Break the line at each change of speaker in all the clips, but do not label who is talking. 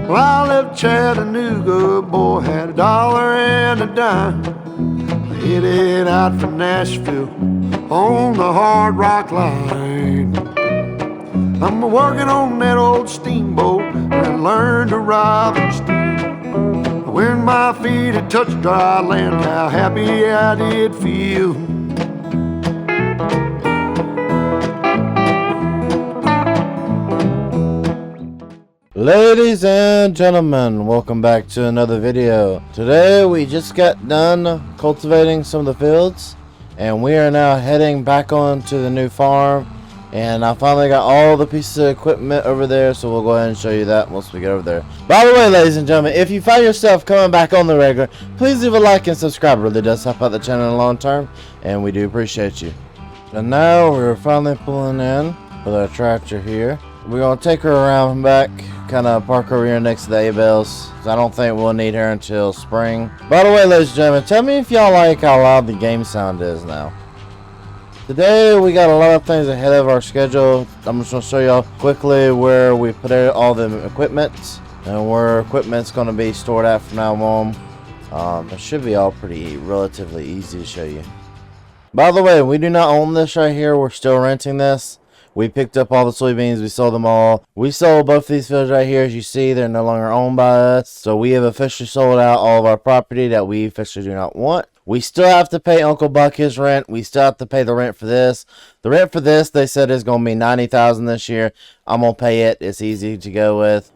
Well, I left Chattanooga, boy, had $1 and a dime. Headed out for Nashville on the Hard Rock Line. I'm working on that old steamboat and I learned to ride and steer. When my feet had touched dry land, how happy I did feel.
Ladies and gentlemen, welcome back to another video. Today we just got done cultivating some of the fields and we are now heading back on to the new farm, and I finally got all the pieces of equipment over there, so we'll go ahead and show you that once we get over there. By the way, ladies and gentlemen, if you find yourself coming back on the regular, please leave a like and subscribe. It really does help out the channel in the long term, and we do appreciate you. And now we're finally pulling in with our tractor here. We're going to take her around back, kind of park over here next to the A-Bells. I don't think we'll need her until spring. By the way, ladies and gentlemen, tell me if y'all like how loud the game sound is now. Today we got a lot of things ahead of our schedule. I'm just going to show y'all quickly where we put all the equipment and where equipment's going to be stored at from now on. It should be all relatively easy to show you. By the way, we do not own this right here. We're still renting this. We picked up all the soybeans. We sold them all. We sold both these fields right here. As you see, they're no longer owned by us. So we have officially sold out all of our property that we officially do not want. We still have to pay Uncle Buck his rent. We still have to pay the rent for this. The rent for this, they said, is going to be $90,000 this year. I'm going to pay it. It's easy to go with.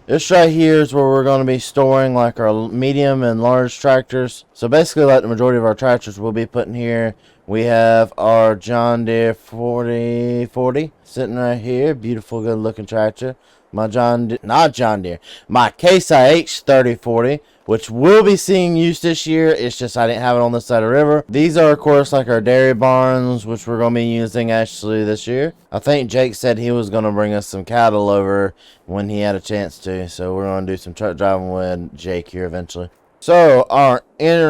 This right here is where we're going to be storing like our medium and large tractors. So basically, like the majority of our tractors will be put in here. We have our John Deere 4040 sitting right here. Beautiful, good looking tractor. My my Case IH 3040, which will be seeing use this year. It's just I didn't have it on this side of the river. These are, of course, like our dairy barns, which we're going to be using actually this year. I think Jake said he was going to bring us some cattle over when he had a chance to. So we're going to do some truck driving with Jake here eventually. So our our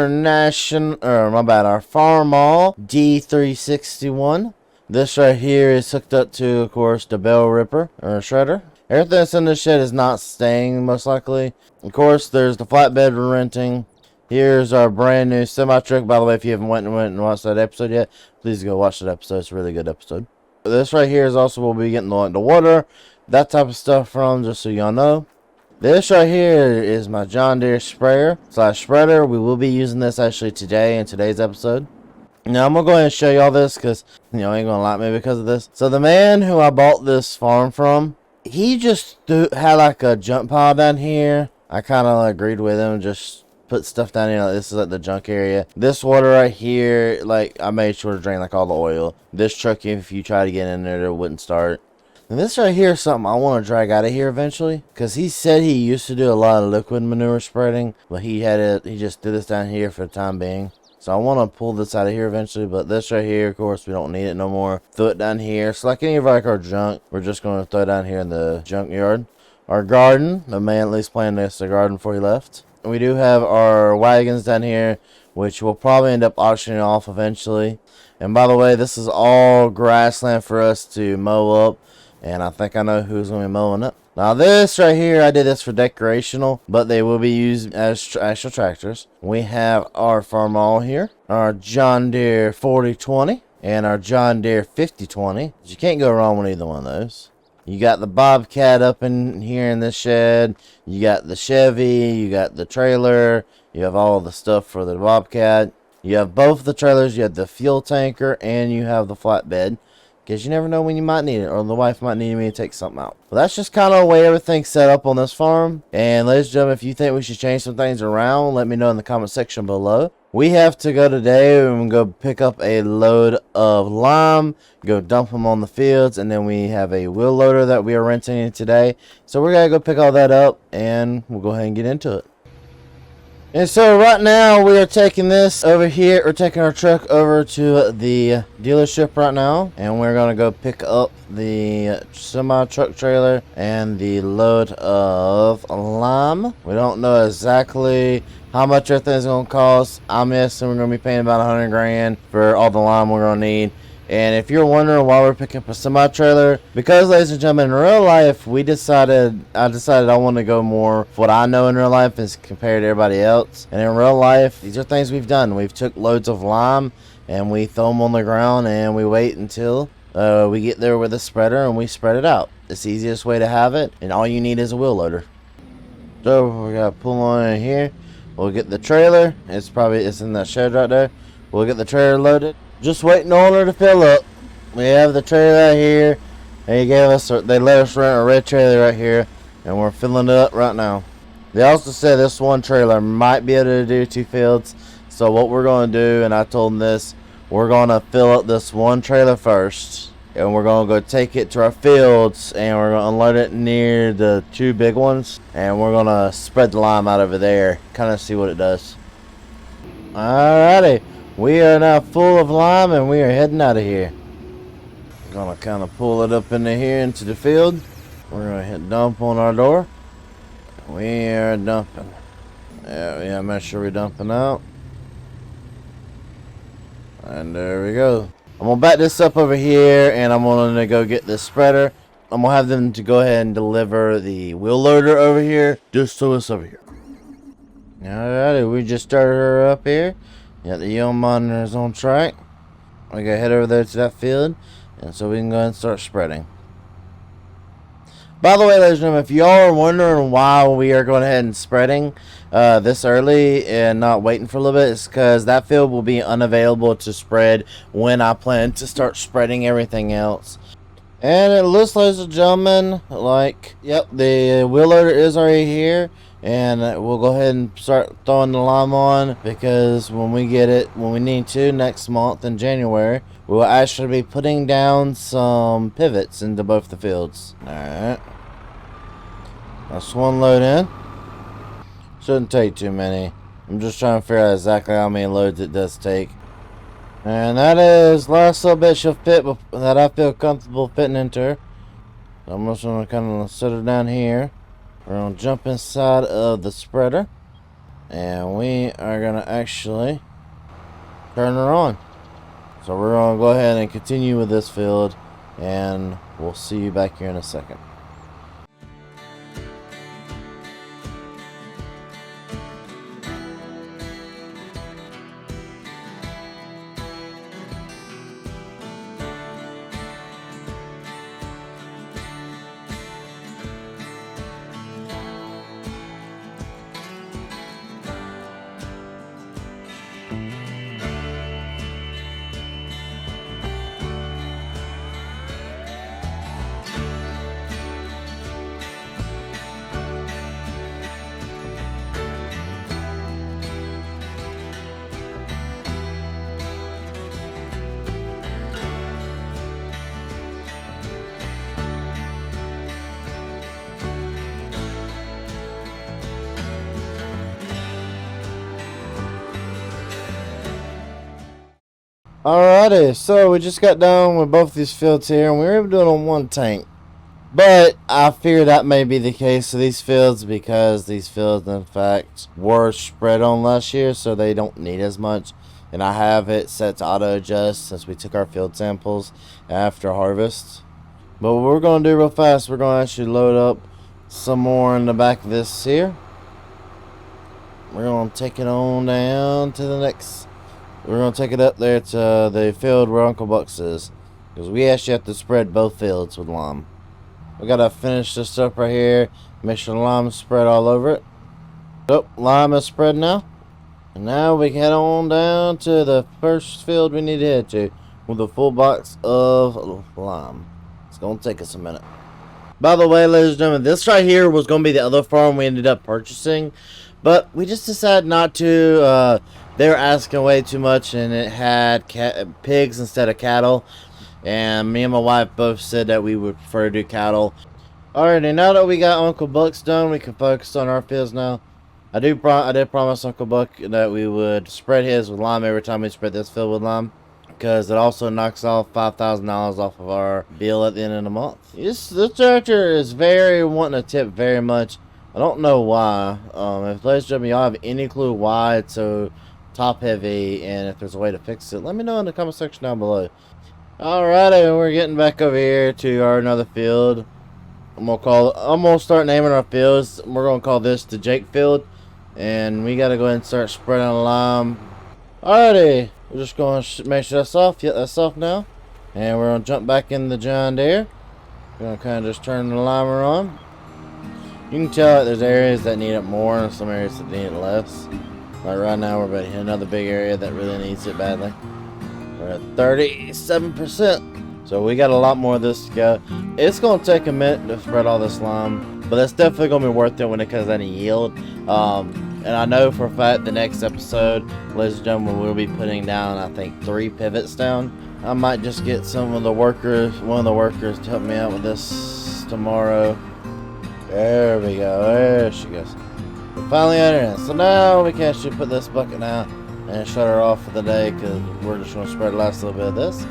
Farmall D361. This right here is hooked up to, of course, the bell ripper or shredder. Everything that's in this shed is not staying, most likely. Of course, there's the flatbed we're renting. Here's our brand new semi-truck. By the way, if you haven't went and watched that episode yet, please go watch that episode. It's a really good episode. This right here is also where we'll be getting the water, that type of stuff from, just so y'all know. This right here is my John Deere sprayer / spreader. We will be using this actually today in today's episode. Now I'm going to go ahead and show y'all this because, I ain't going to like me because of this. So the man who I bought this farm from, he just had like a junk pile down here. I kind of agreed with him, just put stuff down here. Like, this is like the junk area. This water right here, like I made sure to drain like all the oil. This truck, if you try to get in there, it wouldn't start. And this right here is something I want to drag out of here eventually, because he said he used to do a lot of liquid manure spreading, but he just did this down here for the time being. So I want to pull this out of here eventually, but this right here, of course, we don't need it no more. Throw it down here. So like any of our junk, we're just going to throw it down here in the junkyard. Our garden, the man at least planned this, the garden before he left. We do have our wagons down here, which we'll probably end up auctioning off eventually. And by the way, this is all grassland for us to mow up. And I think I know who's going to be mowing up. Now this right here, I did this for decorational, but they will be used as actual tractors. We have our Farmall here, our John Deere 4020, and our John Deere 5020. You can't go wrong with either one of those. You got the Bobcat up in here in this shed. You got the Chevy. You got the trailer. You have all the stuff for the Bobcat. You have both the trailers. You have the fuel tanker, and you have the flatbed. Because you never know when you might need it, or the wife might need me to take something out. Well, that's just kind of the way everything's set up on this farm. And ladies and gentlemen, if you think we should change some things around, let me know in the comment section below. We have to go today and go pick up a load of lime, go dump them on the fields, and then we have a wheel loader that we are renting today. So we're going to go pick all that up, and we'll go ahead and get into it. And so right now we are taking this over here, or taking our truck over to the dealership right now, and we're going to go pick up the semi truck trailer and the load of lime. We don't know exactly how much everything's going to cost. I'm guessing we're going to be paying about $100 grand for all the lime we're going to need. And if you're wondering why we're picking up a semi-trailer, because, ladies and gentlemen, in real life, I decided I want to go more for what I know in real life as compared to everybody else. And in real life, these are things we've done. We've took loads of lime and we throw them on the ground and we wait until we get there with a spreader and we spread it out. It's the easiest way to have it, and all you need is a wheel loader. So we gotta pull on in here. We'll get the trailer. It's in that shed right there. We'll get the trailer loaded. Just waiting on her to fill up. We have the trailer right here. They let us rent a red trailer right here, and we're filling it up right now. They also said this one trailer might be able to do 2 fields. So what we're gonna do, and I told them this, we're gonna fill up this one trailer first, and we're gonna go take it to our fields, and we're gonna unload it near the 2 big ones, and we're gonna spread the lime out over there, kind of see what it does. Alrighty. We are now full of lime and we are heading out of here. Gonna kind of pull it up into here into the field. We're gonna hit dump on our door. We are dumping. Yeah, make sure we're dumping out. And there we go. I'm gonna back this up over here and I'm gonna go get this spreader. I'm gonna have them to go ahead and deliver the wheel loader over here. Just to us over here. Alrighty, we just started her up here. Got the yield monitors on track. We gotta head over there to that field, and so we can go ahead and start spreading. By the way, ladies and gentlemen, if y'all are wondering why we are going ahead and spreading this early and not waiting for a little bit, it's because that field will be unavailable to spread when I plan to start spreading everything else. And it looks, ladies and gentlemen, like, yep, the wheel loader is already here. And we'll go ahead and start throwing the lime on, because when we get it, when we need to, next month in January, we'll actually be putting down some pivots into both the fields. Alright. That's one load in. Shouldn't take too many. I'm just trying to figure out exactly how many loads it does take. And that is last little bit she'll fit that I feel comfortable fitting into her. So I'm just going to kind of set her down here. We're going to jump inside of the spreader, and we are going to actually turn her on. So we're going to go ahead and continue with this field, and we'll see you back here in a second. Alrighty, so we just got done with both these fields here, and we were able to do it on one tank. But I fear that may be the case of these fields, because these fields, in fact, were spread on last year, so they don't need as much. And I have it set to auto adjust since we took our field samples after harvest. But what we're going to do real fast, we're going to actually load up some more in the back of this here. We're going to take it on down to the next. We're going to take it up there to the field where Uncle Buck's is, because we actually have to spread both fields with lime. We got to finish this up right here. Make sure the lime is spread all over it. So, lime is spread now. And now we can head on down to the first field we need to head to with a full box of lime. It's going to take us a minute. By the way, ladies and gentlemen, this right here was going to be the other farm we ended up purchasing, but we just decided not to. They were asking way too much, and it had pigs instead of cattle. And me and my wife both said that we would prefer to do cattle. Alrighty, now that we got Uncle Buck's done, we can focus on our fields now. I did promise Uncle Buck that we would spread his with lime every time we spread this field with lime, because it also knocks off $5,000 off of our bill at the end of the month. This tractor is very wanting to tip very much. I don't know why. If ladies and gentlemen, y'all have any clue why it's so top heavy, and if there's a way to fix it, let me know in the comment section down below. Alrighty, we're getting back over here to our another field. I'm gonna start naming our fields. We're gonna call this the Jake field, and we gotta go ahead and start spreading lime. Alrighty, we're just gonna make sure that's off. Yep, that's off now, and we're gonna jump back in the John Deere. We're gonna kind of just turn the limer on. You can tell that there's areas that need it more and some areas that need it less. Like right now, we're about to hit another big area that really needs it badly. We're at 37%. So we got a lot more of this to go. It's going to take a minute to spread all this lime, but that's definitely going to be worth it when it comes down to yield. And I know for a fact the next episode, ladies and gentlemen, we'll be putting down, I think, 3 pivots down. I might just get one of the workers to help me out with this tomorrow. There we go. There she goes. We finally got her in. So now we can actually put this bucket now and shut her off for the day, because we're just going to spread the last little bit of this.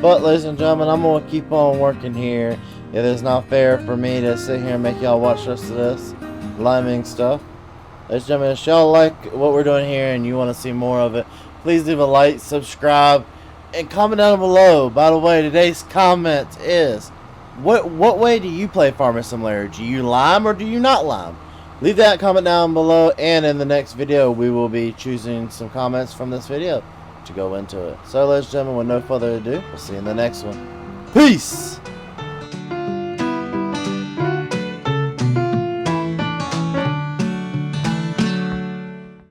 But ladies and gentlemen, I'm going to keep on working here. It is not fair for me to sit here and make y'all watch the rest of this liming stuff. Ladies and gentlemen, if y'all like what we're doing here and you want to see more of it, please leave a like, subscribe, and comment down below. By the way, today's comment is, what way do you play Farming Simulator? Do you lime or do you not lime? Leave that comment down below, and in the next video we will be choosing some comments from this video to go into it. So ladies and gentlemen, with no further ado, we'll see you in the next one. Peace!